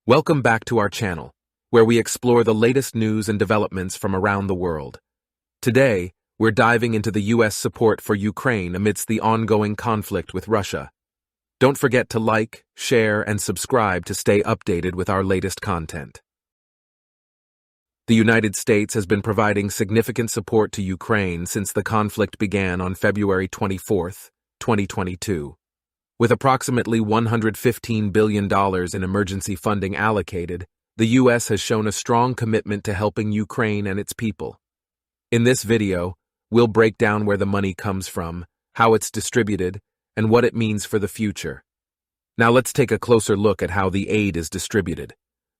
Welcome back to our channel, where we explore the latest news and developments from around the world. Today, we're diving into the U.S. support for Ukraine amidst the ongoing conflict with Russia. Don't forget to like, share, and subscribe to stay updated with our latest content. The United States has been providing significant support to Ukraine since the conflict began on February 24, 2022. With approximately $115 billion in emergency funding allocated, the U.S. has shown a strong commitment to helping Ukraine and its people. In this video, we'll break down where the money comes from, how it's distributed, and what it means for the future. Now let's take a closer look at how the aid is distributed.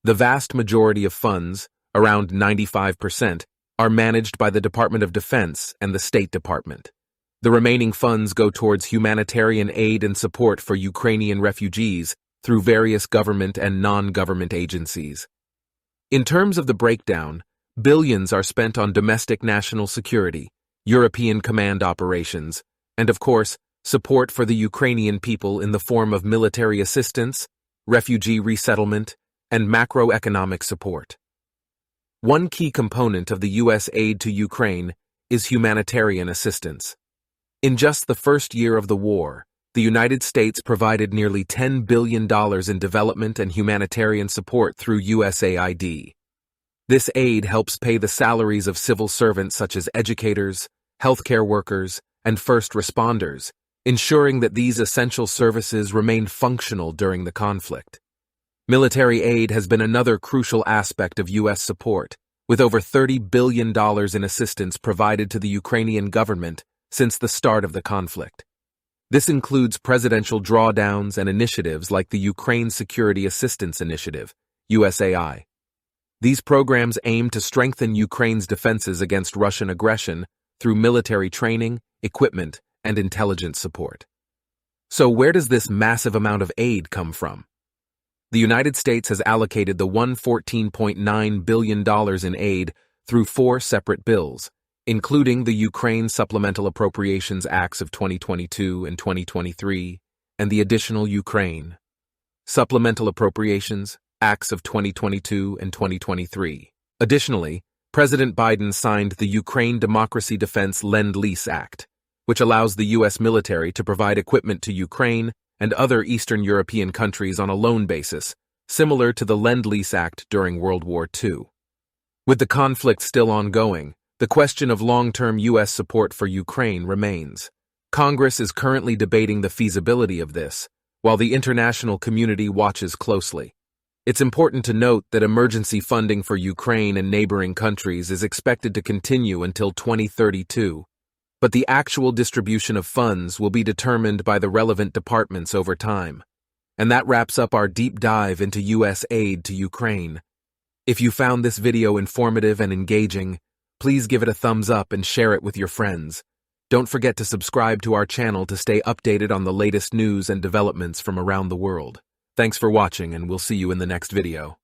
The vast majority of funds, around 95%, are managed by the Department of Defense and the State Department. The remaining funds go towards humanitarian aid and support for Ukrainian refugees through various government and non-government agencies. In terms of the breakdown, billions are spent on domestic national security, European command operations, and of course, support for the Ukrainian people in the form of military assistance, refugee resettlement, and macroeconomic support. One key component of the U.S. aid to Ukraine is humanitarian assistance. In just the first year of the war, the United States provided nearly $10 billion in development and humanitarian support through USAID. This aid helps pay the salaries of civil servants such as educators, healthcare workers, and first responders, ensuring that these essential services remain functional during the conflict. Military aid has been another crucial aspect of U.S. support, with over $30 billion in assistance provided to the Ukrainian government since the start of the conflict. This includes presidential drawdowns and initiatives like the Ukraine Security Assistance Initiative, USAI. These programs aim to strengthen Ukraine's defenses against Russian aggression through military training, equipment, and intelligence support. So where does this massive amount of aid come from? The United States has allocated the $114.9 billion in aid through 4 separate bills, including the Ukraine Supplemental Appropriations Acts of 2022 and 2023, and the additional Ukraine Supplemental Appropriations Acts of 2022 and 2023. Additionally, President Biden signed the Ukraine Democracy Defense Lend-Lease Act, which allows the U.S. military to provide equipment to Ukraine and other Eastern European countries on a loan basis, similar to the Lend-Lease Act during World War II. With the conflict still ongoing, the question of long-term U.S. support for Ukraine remains. Congress is currently debating the feasibility of this, while the international community watches closely. It's important to note that emergency funding for Ukraine and neighboring countries is expected to continue until 2032, but the actual distribution of funds will be determined by the relevant departments over time. And that wraps up our deep dive into U.S. aid to Ukraine. If you found this video informative and engaging, please give it a thumbs up and share it with your friends. Don't forget to subscribe to our channel to stay updated on the latest news and developments from around the world. Thanks for watching, and we'll see you in the next video.